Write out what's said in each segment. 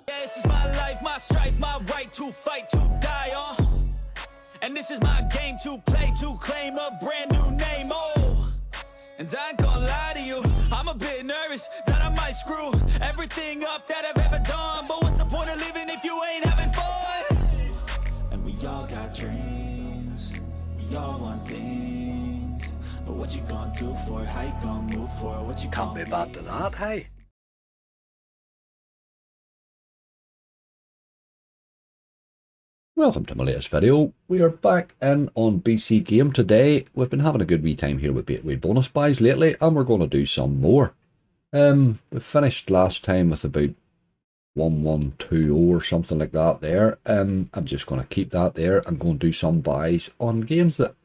Yeah, this is my life, my strife, my right to fight, to die on. And this is my game to play, to claim a brand new name, oh. And I ain't gonna lie to you, I'm a bit nervous that I might screw everything up that I've ever done. But what's the point of living if you ain't having fun? And we all got dreams, we all want things. But what you gonna do for it, how you gonna move for it, what you Can't gonna be bad to that, hey? Welcome to my latest video. We are back in on BC Game today. We've been having a good wee time here with bonus buys lately, and we're going to do some more. We finished last time with about 1120 or something like that there. I'm just going to keep that there and go and do some buys on games that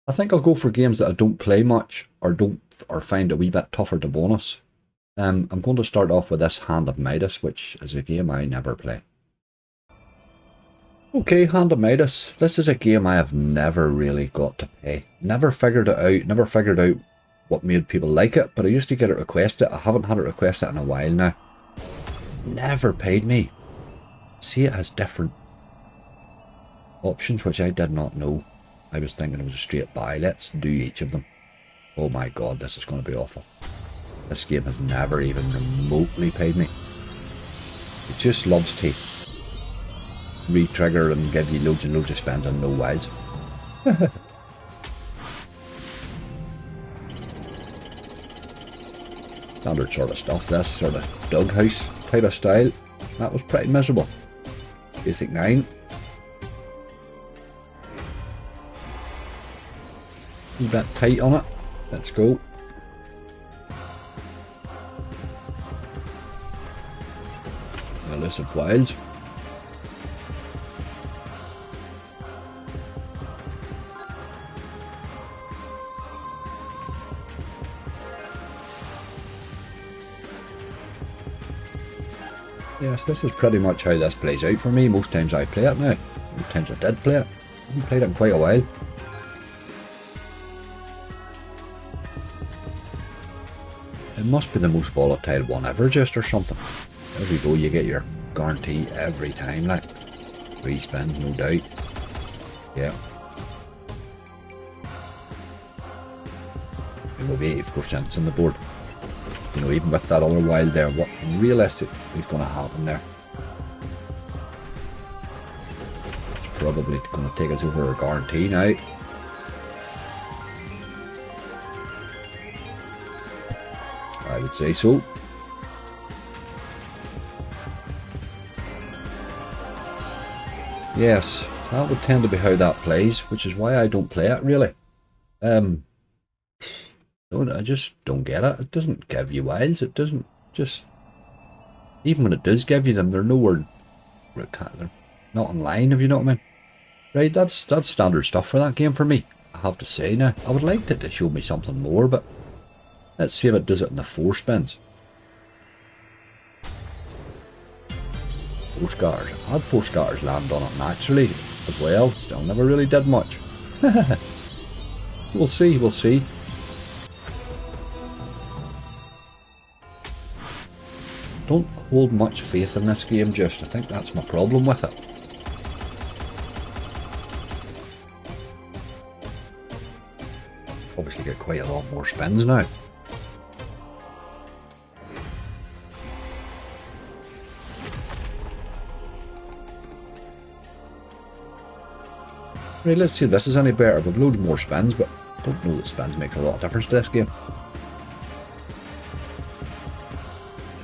I think I'll go for games that I don't play much or find a wee bit tougher to bonus. I'm going to start off with this Hand of Midas, which is a game I never play. Okay, Hand of Midas. This is a game I have never really got to play. Never figured it out. Never figured out what made people like it. But I used to get it requested. I haven't had it requested in a while now. Never paid me. See, it has different options, which I did not know. I was thinking it was a straight buy. Let's do each of them. Oh my god, this is going to be awful. This game has never even remotely paid me. It just loves to re-trigger and give you loads and loads of spends on no wilds. Standard sort of stuff, this sort of doghouse type of style. That was pretty miserable. Basic 9. A bit tight on it. Let's go. Elusive wilds. Yes, this is pretty much how this plays out for me. Most times I play it now. Most times I did play it. I haven't played it in quite a while. It must be the most volatile one ever, just or something. There we go, you get your guarantee every time, like. 3 spins, no doubt. Yeah. It will be 80% on the board. You know, even with that other wild there, what realistically is going to happen there? It's probably going to take us over a guarantee now. I would say so. Yes, that would tend to be how that plays, which is why I don't play it really. I just don't get it. It doesn't give you wilds. It doesn't just... Even when it does give you them, they're nowhere... They're not online, if you know what I mean. Right, that's standard stuff for that game for me, I have to say now. I would like it to show me something more, but... Let's see if it does it in the 4 spins. 4 scars. I had 4 scars land on it naturally as well. Still never really did much. We'll see, we'll see. Don't hold much faith in this game, just. I think that's my problem with it. Obviously get quite a lot more spins now. Right, let's see if this is any better. We've loads more spins, but I don't know that spins make a lot of difference to this game.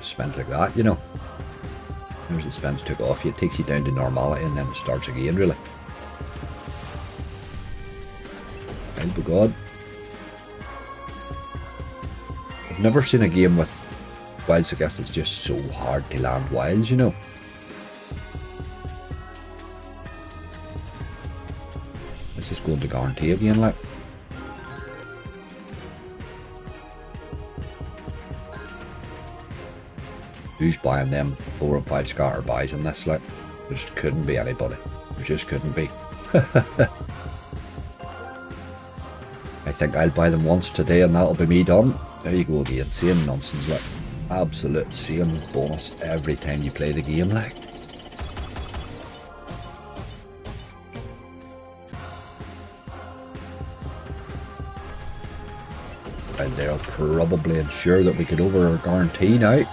Spins like that, you know. There's the spins took off you, it takes you down to normality and then it starts again, really. Thank you God. I've never seen a game with wilds. I guess it's just so hard to land wilds, you know. This is going to guarantee again, like. Who's buying them 4 and 5 scatter buys in this? Like, there just couldn't be anybody. There just couldn't be. I think I'll buy them once today and that'll be me done. There you go again, same nonsense. Like, absolute same bonus every time you play the game, like. And they'll probably ensure that we get over our guarantee now.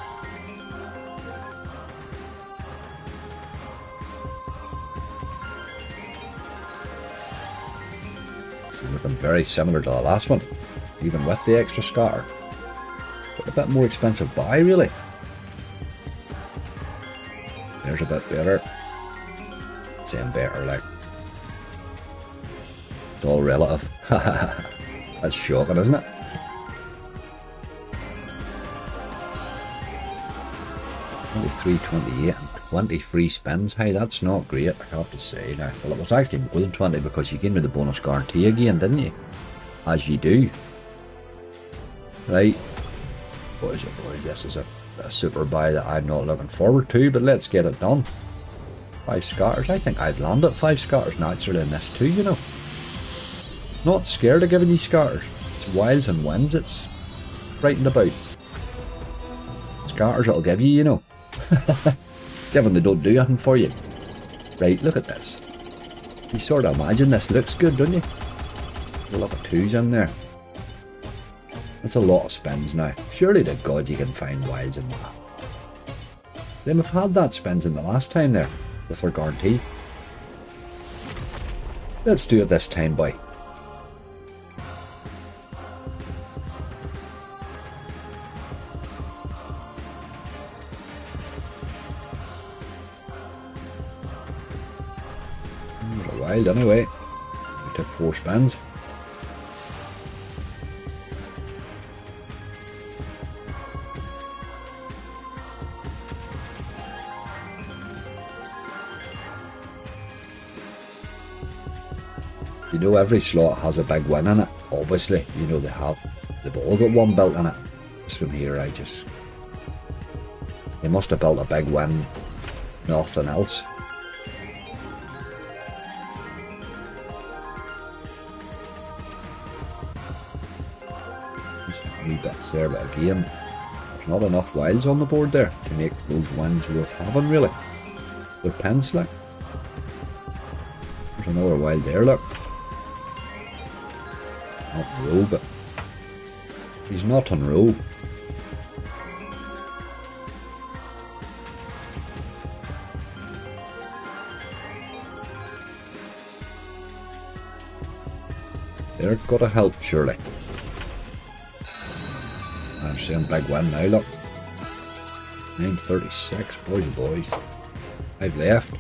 Looking very similar to the last one, even with the extra scatter. But a bit more expensive buy, really. There's a bit better. Same better, like. It's all relative. That's shocking, isn't it? $23.28 and 20 free spins. Hey, that's not great, I have to say now. Well, it was actually more than 20 because you gave me the bonus guarantee again, didn't you? As you do. Right. Boys, this is a super buy that I'm not looking forward to, but let's get it done. 5 scatters. I think I've landed 5 scatters naturally in this too, you know. Not scared of giving you scatters. It's wilds and winds it's frightened about. Scatters it'll give you, you know. Given they don't do anything for you. Right, look at this. You sort of imagine this looks good, don't you? A lot of 2s in there. That's a lot of spins now. Surely to God you can find wilds in that. Then we've had that spins in the last time there, with our guarantee. Let's do it this time, boy. Wild anyway. We took 4 spins. You know every slot has a big win in it. Obviously, you know they have. They've all got one built in it. This one here, they must have built a big win. Nothing else. Wee bits there, but again, there's not enough wilds on the board there to make those wins worth having, really. They're pins, like. There's another wild there, look. Not in row, but he's not in row. They're gotta help, surely. I'm seeing big win now, look. 936, boys. 5 left.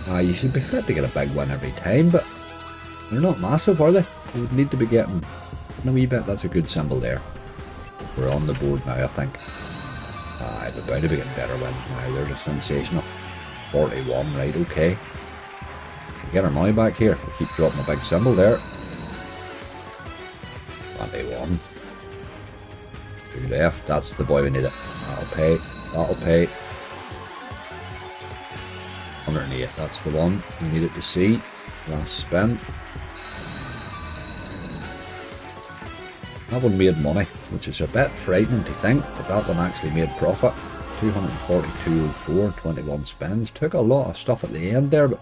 You should be fit to get a big win every time, but they're not massive, are they? You would need to be getting a wee bit. That's a good symbol there. We're on the board now, I think. We're bound to be getting better wins now. They're just sensational. 41, right, okay. We get our money back here. We keep dropping a big symbol there. 21. 2 left. That's the boy we need it. That'll pay. That'll pay. 108. That's the one we needed to see. Last spin. That one made money, which is a bit frightening to think, but that one actually made profit. 242.04, 21 spins. Took a lot of stuff at the end there, but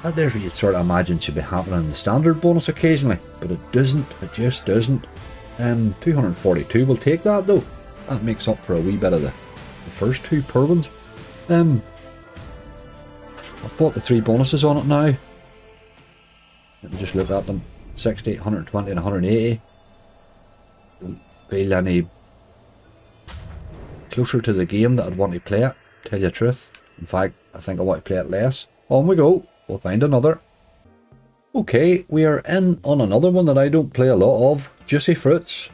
that there's what you'd sort of imagine should be happening in the standard bonus occasionally, but it doesn't. It just doesn't. 242 will take that though. That makes up for a wee bit of the first 2 poor ones. I've bought the 3 bonuses on it now. Let me just look at them. 60, 120 and 180. Don't feel any closer to the game that I'd want to play it, tell you the truth. In fact, I think I want to play it less. On we go. We'll find another. Okay, we are in on another one that I don't play a lot of. Juicy Fruits.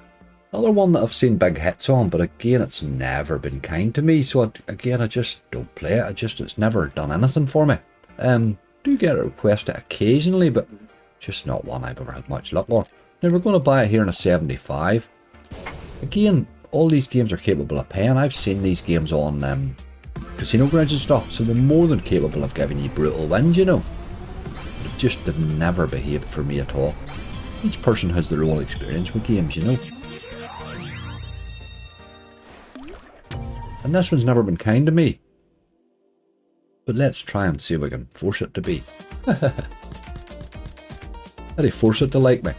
Another one that I've seen big hits on, but again, it's never been kind to me. So again, I just don't play it. It's never done anything for me. Do get a request it occasionally, but just not one I've ever had much luck on. Now we're going to buy it here in a 75. Again, all these games are capable of paying. I've seen these games on casino grounds and stuff, so they're more than capable of giving you brutal wins, you know. But it just did never behaved for me at all. Each person has their own experience with games, you know. And this one's never been kind to me. But let's try and see if we can force it to be. How do you force it to like me?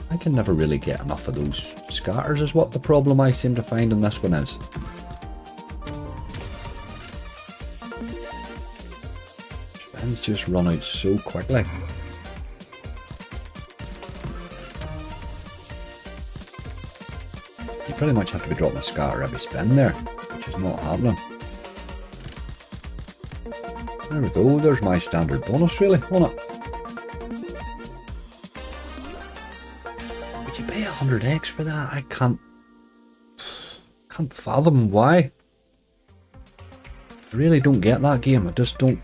I can never really get enough of those scatters is what the problem I seem to find in this one is. Spins just run out so quickly. You pretty much have to be dropping a scatter every spin there, which is not happening. There we go, there's my standard bonus really, on it. Would you pay 100x for that? I can't fathom why. I really don't get that game, I just don't.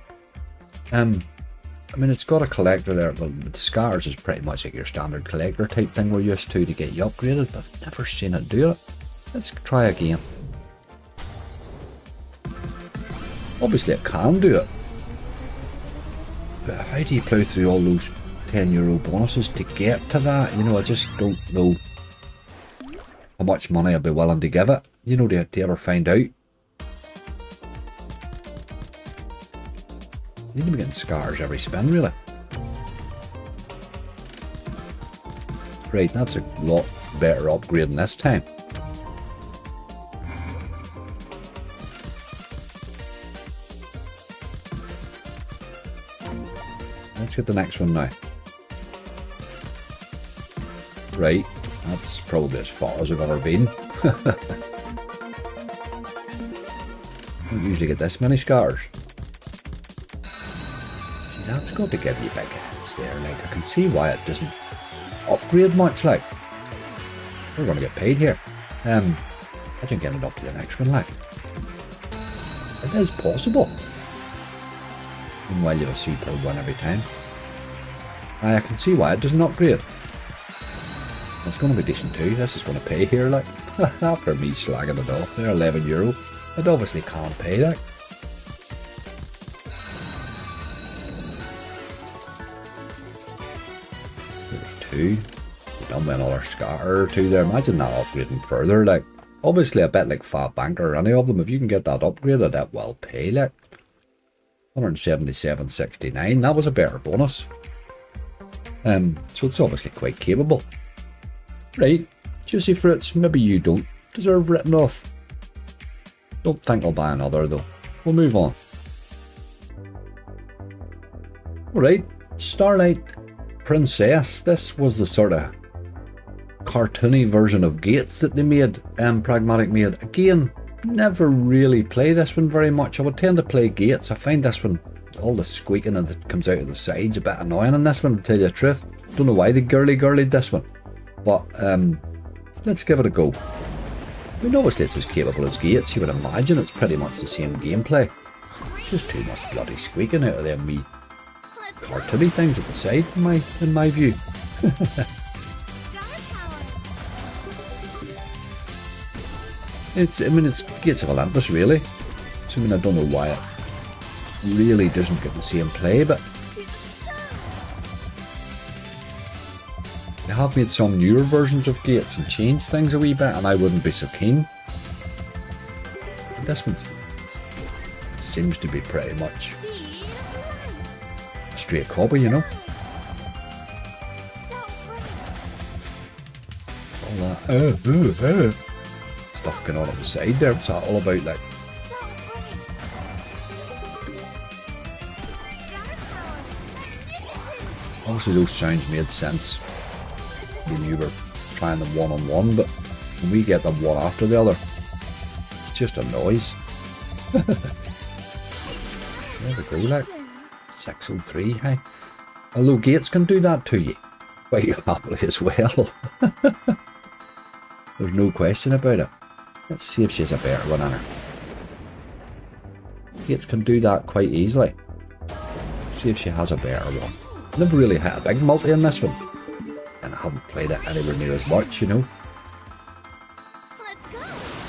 I mean, it's got a collector there, but the scatters is pretty much like your standard collector type thing we're used to get you upgraded, but I've never seen it do it. Let's try again. Obviously it can do it, but how do you plough through all those €10 bonuses to get to that? You know, I just don't know how much money I'd be willing to give it, you know, to ever find out. Need to be getting scars every spin, really. Right, that's a lot better upgrading this time. Let's get the next one now. Right, that's probably as far as I've ever been. I don't usually get this many scars. That's got to give you big hits there, like I can see why it doesn't upgrade much, like. We're going to get paid here. I think getting it up to the next one, like. It is possible. Meanwhile you have a super one every time. I can see why it doesn't upgrade. It's going to be decent too, this is going to pay here, like. After me slagging it off there, €11. It obviously can't pay, like. Two. Done with another scatter or two there. Imagine that upgrading further, like. Obviously a bit like Fat Banker or any of them, if you can get that upgraded, that will pay, like. 177.69, that was a better bonus. So it's obviously quite capable. Right, Juicy Fruits, maybe you don't deserve written off. Don't think I'll buy another though. We'll move on. Alright, Starlight Princess. This was the sort of cartoony version of Gates that they made, Pragmatic made. Again, never really play this one very much. I would tend to play Gates. I find this one, all the squeaking that comes out of the sides, a bit annoying on this one, to tell you the truth. Don't know why they girly-girlied this one. But, let's give it a go. I mean, obviously it's as capable as Gates. You would imagine it's pretty much the same gameplay. Just too much bloody squeaking out of them wee cartoony things at the side, in my view. It's Gates of Olympus, really. So, I mean, I don't know why it really doesn't get the same play, but they have made some newer versions of Gates and changed things a wee bit, and I wouldn't be so keen. But this one seems to be pretty much a straight copy, you know. All that stuff going on the side there, what's that all about, like? Obviously those sounds made sense when you were trying them one-on-one, but when we get them one after the other, it's just a noise. There we go, like 603, hey. Although Gates can do that to you quite happily as well. There's no question about it. Let's see if she has a better one on her. Gates can do that quite easily. Let's see if she has a better one. I've never really hit a big multi in this one, and I haven't played it anywhere near as much, you know.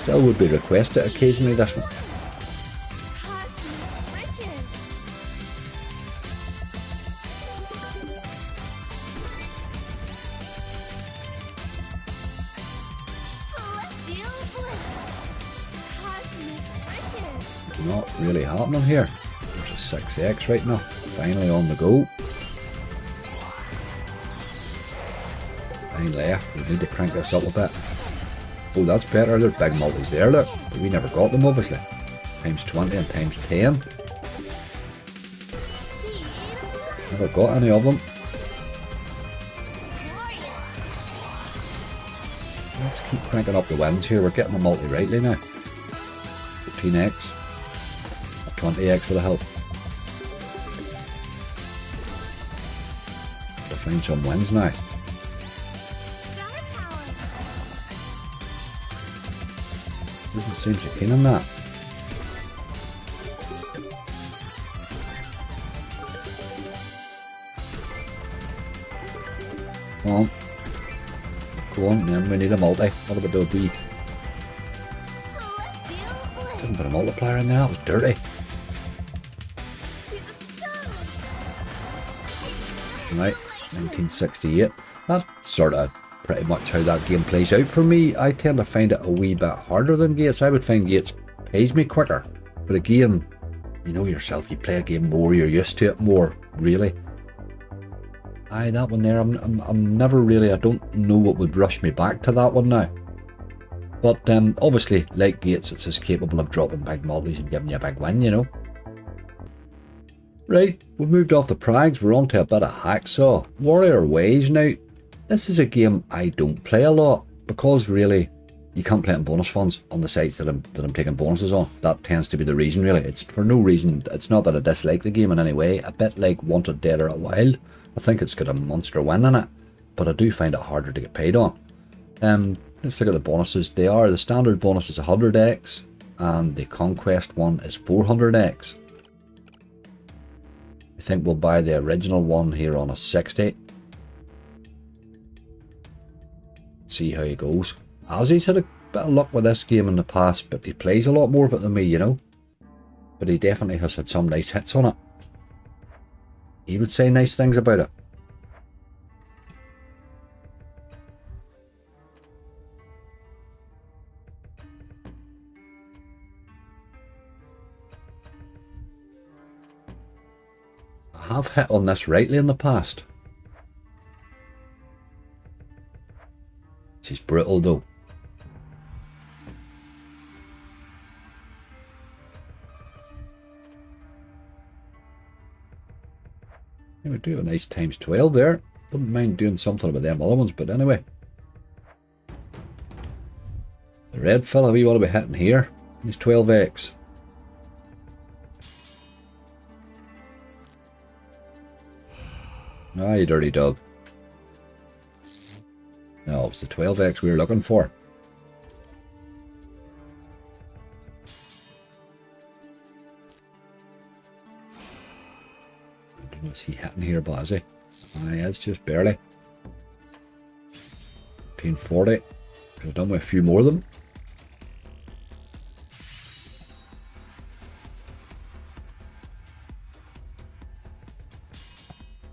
Still would be requested occasionally, this one. It's not really happening here. There's a 6x right now. Finally on the go. 9 left. We need to crank this up a bit. Oh, that's better. There's big multis there, look. But we never got them, obviously. Times 20 and times 10. Never got any of them. Let's keep cranking up the wins here. We're getting the multi rightly now. 14x. 20x for the help. To find some wins now. Doesn't seem so keen on that. Come on. Go on, then we need a multi. What about the wee? Didn't put a multiplier in there, that was dirty. Right, 1968. That's sort of pretty much how that game plays out for me. I tend to find it a wee bit harder than Gates. I would find Gates pays me quicker. But again, you know yourself, you play a game more, you're used to it more, really. Aye, that one there, I'm never really, I don't know what would rush me back to that one now. But obviously, like Gates, it's as capable of dropping big multis and giving you a big win, you know. Right, we've moved off the prags, we're on to a bit of hacksaw. Warrior Ways now. This is a game I don't play a lot, because really, you can't play it in bonus funds on the sites that I'm taking bonuses on. That tends to be the reason, really. It's for no reason. It's not that I dislike the game in any way. A bit like Wanted Dead or Wild. I think it's got a monster win in it, but I do find it harder to get paid on. Let's look at the bonuses. They are, the standard bonus is 100x, and the conquest one is 400x. I think we'll buy the original one here on a 60. See how he goes. Ozzy's had a bit of luck with this game in the past, but he plays a lot more of it than me, you know. But he definitely has had some nice hits on it. He would say nice things about it. I have hit on this rightly in the past. She's brutal though. Yeah, we do a nice times 12 there. Wouldn't mind doing something about them other ones, but anyway. The red fella we want to be hitting here. He's 12x. Ah, you dirty dog. No, it's the 12x we were looking for. I don't know, is he hitting here, but is he? Aye, it's just barely. 1840. Could have done with a few more of them.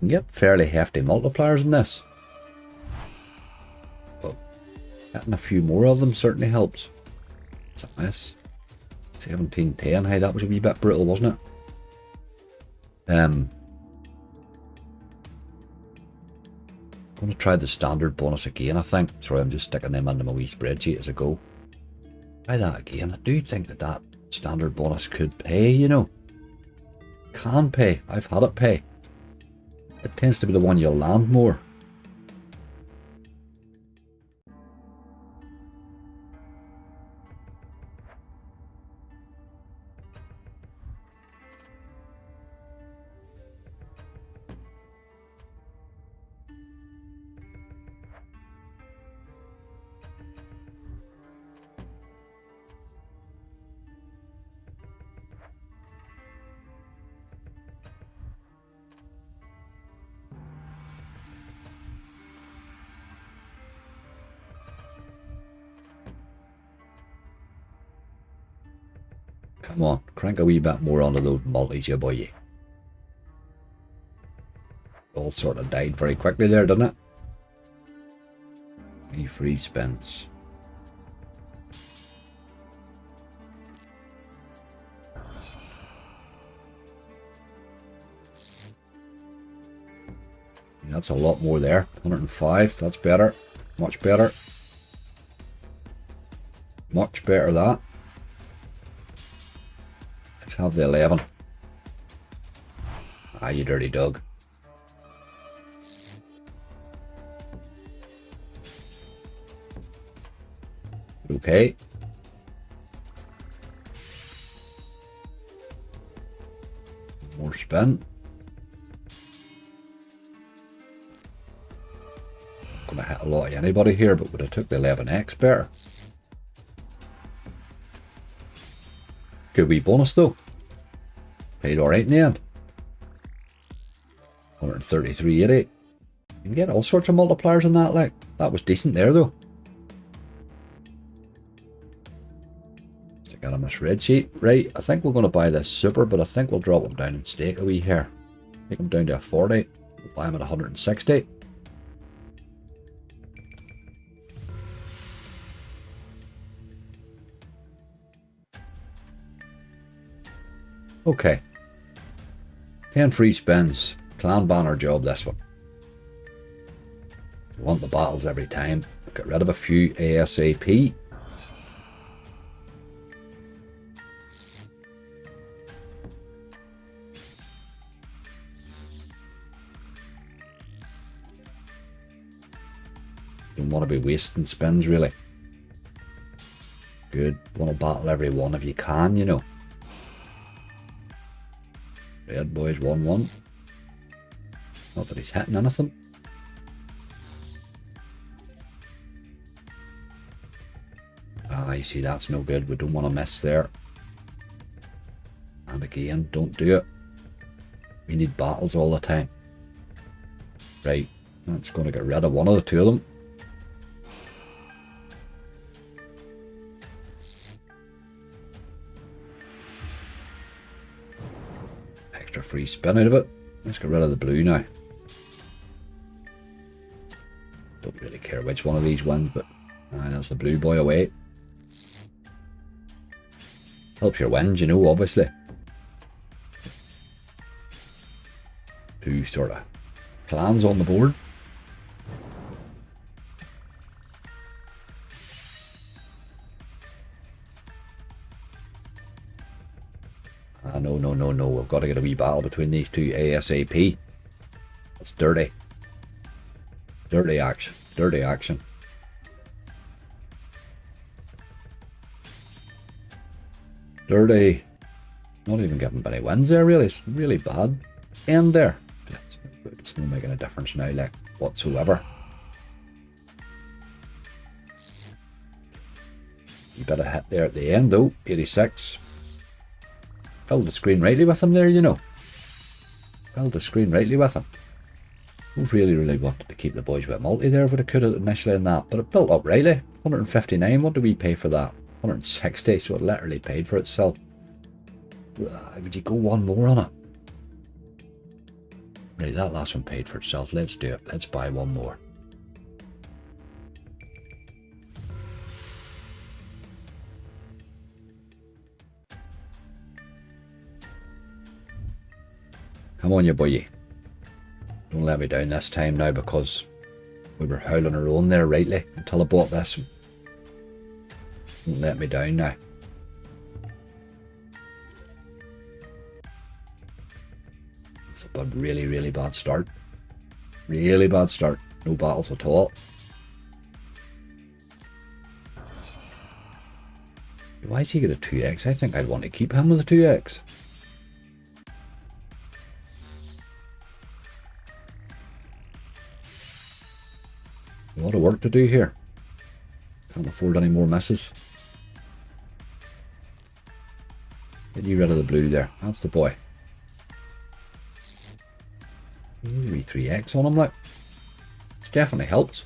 You can get fairly hefty multipliers in this. But getting a few more of them certainly helps. What's a miss? 1710. Hey, that was a wee bit brutal, wasn't it? I'm going to try the standard bonus again, I think. Sorry, I'm just sticking them into my wee spreadsheet as I go. Try that again. I do think that standard bonus could pay, you know. Can pay. I've had it pay. It tends to be the one you'll land more. Come on, crank a wee bit more onto those multis, you boy. All sort of died very quickly there, didn't it? Free spins. that's a lot more there. 105, that's better. Much better. Much better that. Let's have the 11. Ah, you dirty dog. Okay. More spin. Gonna hit a lot of anybody here, but would have took the 11x better. Good wee bonus though. Paid alright in the end. 133.80. You can get all sorts of multipliers in that, like. That was decent there though. Stick out on my spreadsheet. Right, I think we're going to buy this super, but I think we'll drop him down and stake a wee here. Take him down to a 40. We'll buy him at 160. Okay. 10 free spins. Clan banner job, this one. We want the battles every time. Get rid of a few ASAP. Don't want to be wasting spins, really. Good. Want to battle every one if you can, you know. Red boys 1-1. Not that he's hitting anything. Ah, you see, that's no good. We don't want to miss there. And again, don't do it. We need battles all the time. Right, that's going to get rid of one of the two of them. Extra free spin out of it. Let's get rid of the blue now. Don't really care which one of these wins, but that's the blue boy away. Helps your wins, you know, obviously. Two sort of clans on the board. No. We've got to get a wee battle between these two ASAP. That's dirty. Dirty action. Dirty action. Dirty. Not even getting many wins there, really. It's really bad end there. It's not making a difference now, like, whatsoever. You better hit there at the end, though. 86. Filled the screen rightly with him there, you know. Filled the screen rightly with him. Really wanted to keep the boys with multi there, but I could have initially in that. But it built up rightly. 159. What do we pay for that? 160. So it literally paid for itself. Would you go one more on it? Right, that last one paid for itself. Let's do it. Let's buy one more. Come on, you boy. Don't let me down this time now, because we were howling our own there rightly until I bought this. Don't let me down now. It's a really bad start. Really bad start. No battles at all. Why is he get a 2x? I think I'd want to keep him with a 2x. A lot of work to do here. Can't afford any more misses. Get you rid of the blue there. That's the boy. Maybe 3x on him, like. It definitely helps.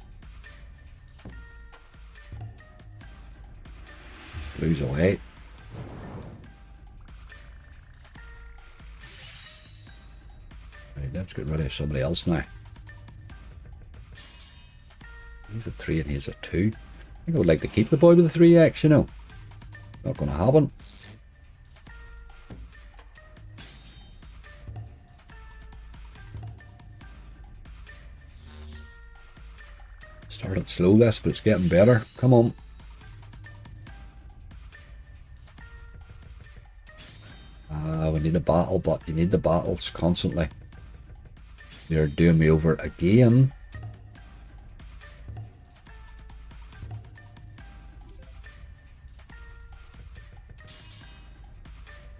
Blue's away. Right, let's get rid of somebody else now. He's a 3 and he's a 2. I think I would like to keep the boy with the 3x, you know. Not going to happen. Started slow this, but it's getting better. Come on. We need a battle, but you need the battles constantly. They're doing me over again.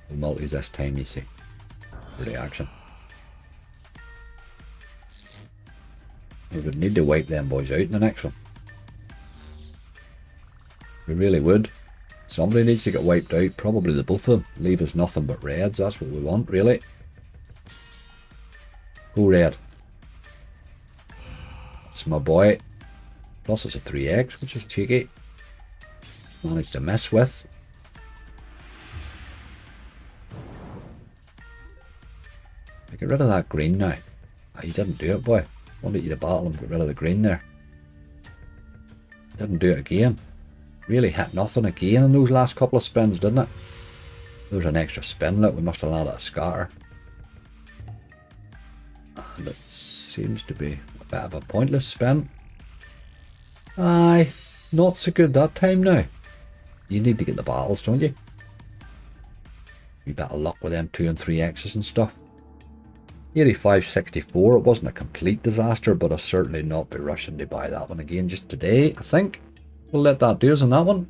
The multis this time, you see. For the action. We would need to wipe them boys out in the next one. We really would. Somebody needs to get wiped out, probably the both of them. Leave us nothing but reds, that's what we want, really. Go red. That's my boy. Plus it's a 3x, which is cheeky. Managed to mess with. Get rid of that green now. Oh, you didn't do it, boy. Wanted you to battle and get rid of the green there. Didn't do it again. Really hit nothing again in those last couple of spins, didn't it? There was an extra spin, look, we must have landed a scatter. And it seems to be a bit of a pointless spin. Aye, not so good that time now. You need to get the battles, don't you? You better luck with them 2 and 3x's and stuff. 85.64, it wasn't a complete disaster, but I'll certainly not be rushing to buy that one again just today, I think. We'll let that do us on that one.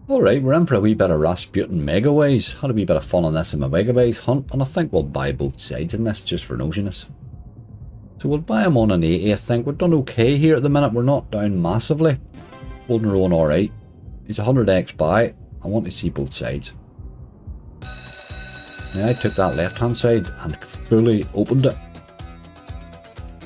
Alright, we're in for a wee bit of Rasputin Megaways. Had a wee bit of fun on this in my Megaways hunt, and I think we'll buy both sides in this just for nosiness. So we'll buy them on an 80, I think. We've done okay here at the minute, we're not down massively. Holding our own alright. He's 100x buy. I want to see both sides. Now I took that left hand side and fully opened it.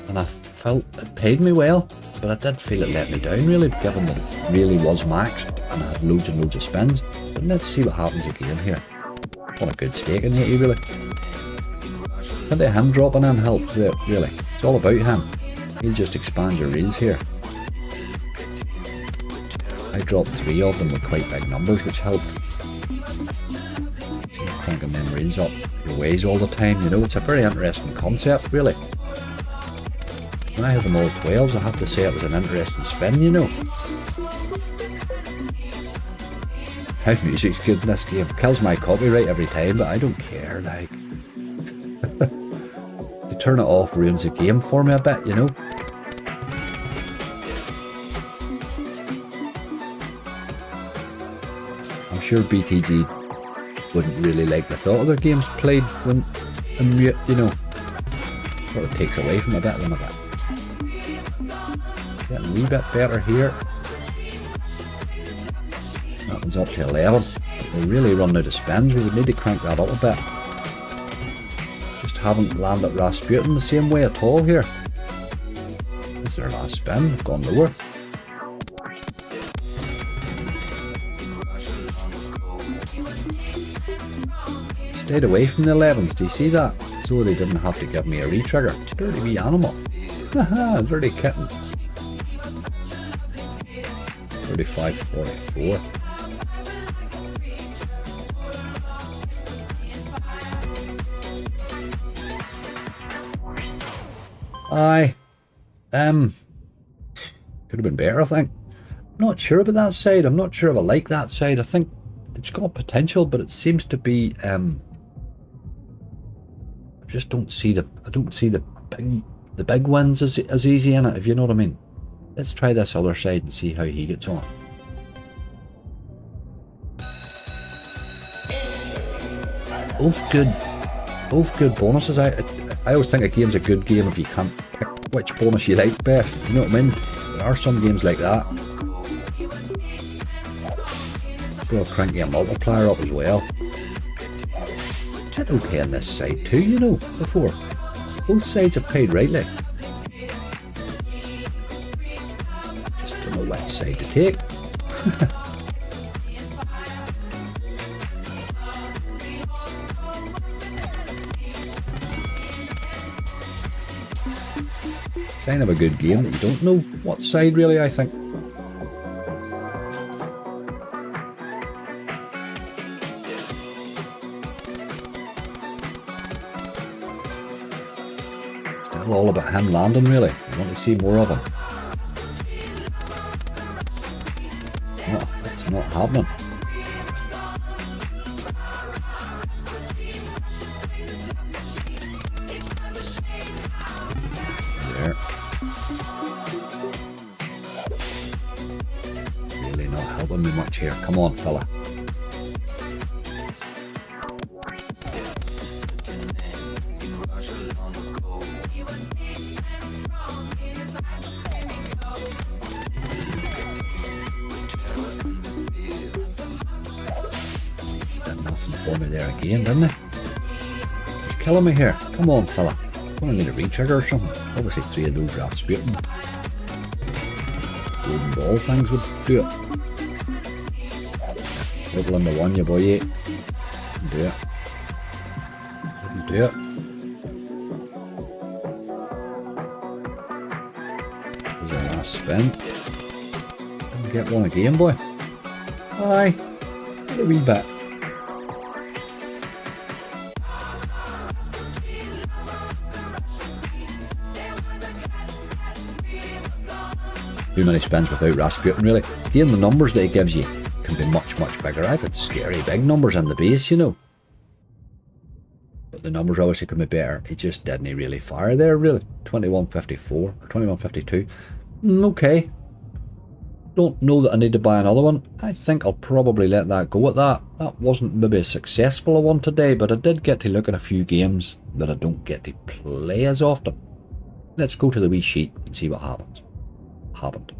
And I felt it paid me well. But I did feel it let me down really, given that it really was maxed and I had loads and loads of spins. But let's see what happens again here. What a good stake in here, really. Can't him dropping in help there, really. It's all about him. He'll just expand your reels here. I dropped 3 of them with quite big numbers, which helped. You're cranking them reels up your ways all the time, you know, it's a very interesting concept, really. When I had them all 12s, I have to say it was an interesting spin, you know. House music's good in this game. Kills my copyright every time, but I don't care, like. To turn it off ruins the game for me a bit, you know. I'm sure BTG wouldn't really like the thought of their games played when in mute, you know. Sort of takes away from a bit than a bit. Getting a wee bit better here. That one's up to 11. We're really running out of spins. We would need to crank that up a bit. Just haven't landed Rasputin the same way at all here. This is our last spin. We've gone lower. Stayed away from the 11s. Do you see that? So they didn't have to give me a re-trigger. Dirty wee animal. Haha, dirty kitten. 35.44. Aye. Could have been better, I think. I'm not sure about that side. I'm not sure if I like that side. I think it's got potential, but it seems to be I just don't see the big wins as easy in it, if you know what I mean. Let's try this other side and see how he gets on. Both good bonuses. I always think a game's a good game if you can't pick which bonus you like best. You know what I mean? There are some games like that. We'll crank a multiplier up as well. Did okay on this side too, you know, before. Both sides have paid rightly. Just don't know which side to take. Sign of a good game that you don't know what side really, I think. Still all about him landing, really. I want to see more of him. No, it's not happening. There. Really not helping me much here. Come on, fella. For me there again, didn't he? He's killing me here. Come on, fella. Gonna need a retrigger or something. Obviously 3 of those Rasputin golden ball things would do it. Triple in the 1, you boy. Didn't do it. Didn't do it. There's our last spin. Didn't get one again, boy. Aye. A wee bit. Too many spins without Rasputin, really. Again, the numbers that he gives you can be much, much bigger. I've had scary big numbers in the base, you know. But the numbers obviously can be better. He just didn't really fire there, really. 2154 or 2152. Okay. Don't know that I need to buy another one. I think I'll probably let that go at that. That wasn't maybe as successful a one today, but I did get to look at a few games that I don't get to play as often. Let's go to the wee sheet and see what happens. Happened.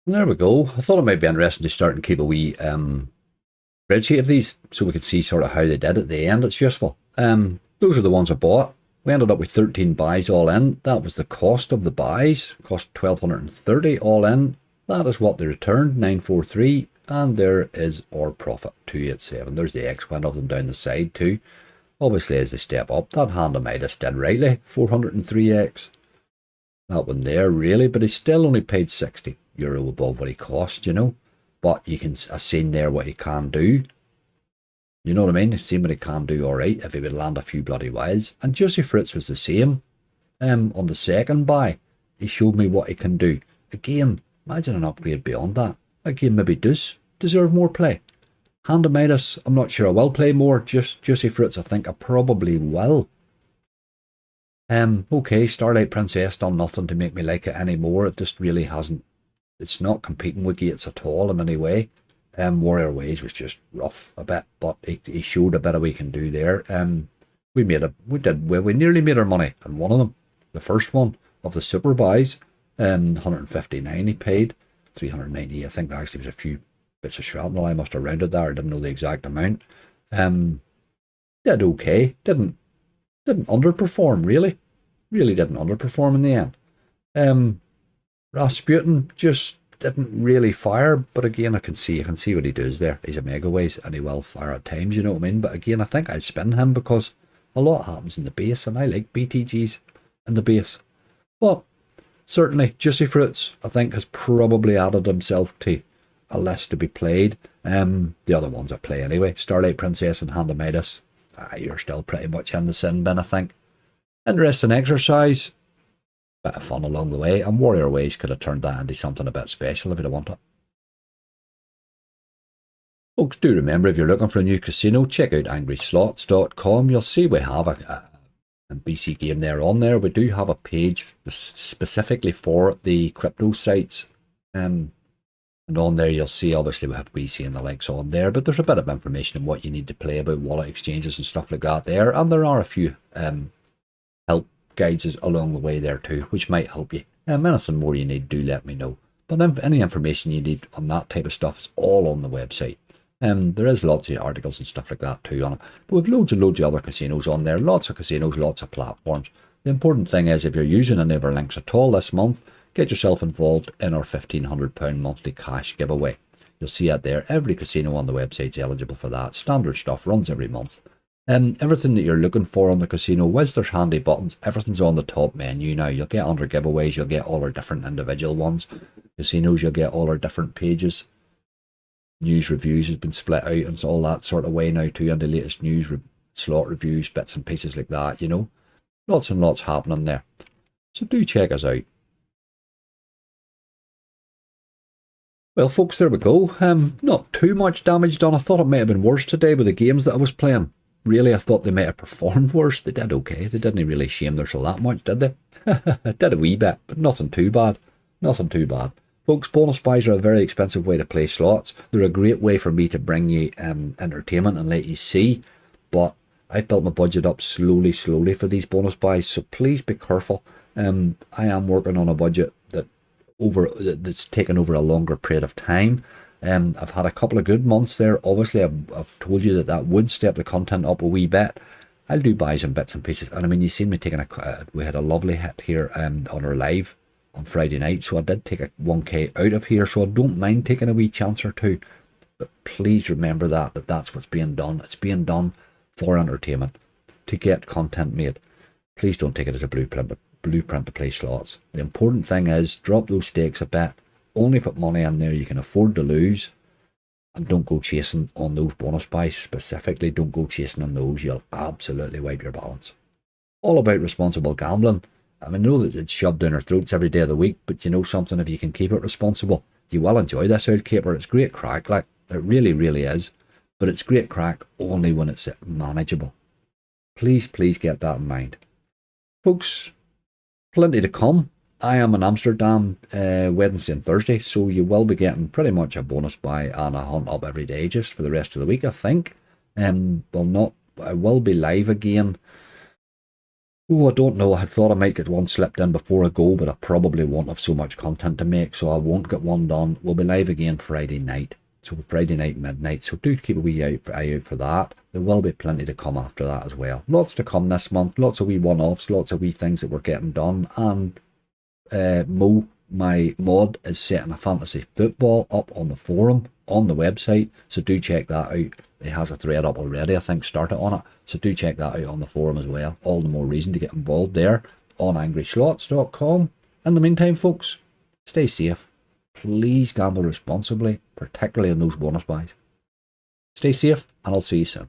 There we go. I thought it might be interesting to start and keep a wee spreadsheet of these so we could see sort of how they did at the end. It's useful. Those are the ones I bought. We ended up with 13 buys all in. That was the cost of the buys. Cost 1,230 all in. That is what they returned, 943. And there is our profit, 287. There's the X-Went of them down the side too. Obviously as they step up, that hand of Midas did rightly, 403X. That one there, really, but he still only paid €60 above what he cost, you know. But you can, I've seen there what he can do. You know what I mean? I've seen what he can do alright if he would land a few bloody wilds. And Juicy Fruits was the same. On the second buy, he showed me what he can do. Again, imagine an upgrade beyond that. Again, maybe does deserve more play. Hand of Midas, I'm not sure I will play more. Just Juicy Fruits, I think I probably will. Okay, Starlight Princess done nothing to make me like it anymore. It just really hasn't. It's not competing with Gates at all in any way. Warrior Ways was just rough a bit, but he showed a bit of we can do there. We nearly made our money on one of them. The first one of the super buys, 159 he paid, 390. I think there actually was a few bits of shrapnel. I must have rounded that, or didn't know the exact amount. Did okay. Didn't underperform, really. Really didn't underperform in the end. Rasputin just didn't really fire, but again, I can see what he does there. He's a Megaways and he will fire at times, you know what I mean? But again, I think I'll spin him because a lot happens in the base and I like BTGs in the base. But certainly, Juicy Fruits, I think, has probably added himself to a list to be played. The other ones I play anyway. Starlight Princess and Hand of Midas. You're still pretty much in the sin bin, I think. Interesting exercise. Bit of fun along the way. And Warrior Ways could have turned that into something a bit special if you'd want it. Folks, do remember, if you're looking for a new casino, check out angryslots.com. You'll see we have a BC game there on there. We do have a page specifically for the crypto sites. And on there you'll see, obviously we have BC and the links on there, but there's a bit of information on what you need to play about wallet exchanges and stuff like that there. And there are a few help guides along the way there too, which might help you. Anything more you need, do let me know. But any information you need on that type of stuff is all on the website. There is lots of articles and stuff like that too on it. But we've loads and loads of other casinos on there. Lots of casinos, lots of platforms. The important thing is, if you're using any of our links at all this month, get yourself involved in our £1,500 monthly cash giveaway. You'll see it there. Every casino on the website is eligible for that. Standard stuff, runs every month. Everything that you're looking for on the casino, whilst there's handy buttons, everything's on the top menu now. You'll get under giveaways, you'll get all our different individual ones. Casinos, you'll get all our different pages. News reviews has been split out and it's all that sort of way now too, and the latest news, slot reviews, bits and pieces like that, you know. Lots and lots happening there. So do check us out. Well, folks, there we go. Not too much damage done. I thought it might have been worse today with the games that I was playing. Really, I thought they might have performed worse. They did okay. They didn't really shame themselves that much, did they? Did a wee bit, but nothing too bad. Nothing too bad. Folks, bonus buys are a very expensive way to play slots. They're a great way for me to bring you entertainment and let you see. But I've built my budget up slowly for these bonus buys, so please be careful. I am working on a budget that's taken over a longer period of time. I've had a couple of good months there. Obviously, I've told you that would step the content up a wee bit. I'll do buys and bits and pieces. And I mean, you've seen me taking we had a lovely hit here on our live on Friday night. So I did take a 1k out of here. So I don't mind taking a wee chance or two. But please remember that's what's being done. It's being done for entertainment, to get content made. Please don't take it as a blueprint to play slots. The important thing is drop those stakes a bit. Only put money in there you can afford to lose, and don't go chasing on those bonus buys specifically. Don't go chasing on those. You'll absolutely wipe your balance. All about responsible gambling. I mean, I know that it's shoved down our throats every day of the week, but you know something, if you can keep it responsible, you will enjoy this old caper. It's great crack, like, it really, really is. But it's great crack only when it's manageable. Please get that in mind. Folks, plenty to come. I am in Amsterdam Wednesday and Thursday, so you will be getting pretty much a bonus buy and a hunt up every day just for the rest of the week, I think. I will be live again. Oh, I don't know. I thought I might get one slipped in before I go, but I probably won't have so much content to make, so I won't get one done. We'll be live again Friday night. So Friday night, midnight. So do keep a wee eye out for that. There will be plenty to come after that as well. Lots to come this month. Lots of wee one-offs. Lots of wee things that we're getting done. And Mo, my mod, is setting a fantasy football up on the forum, on the website. So do check that out. It has a thread up already, I think, started on it. So do check that out on the forum as well. All the more reason to get involved there on angryslots.com. In the meantime, folks, stay safe. Please gamble responsibly, particularly in those bonus buys. Stay safe, and I'll see you soon.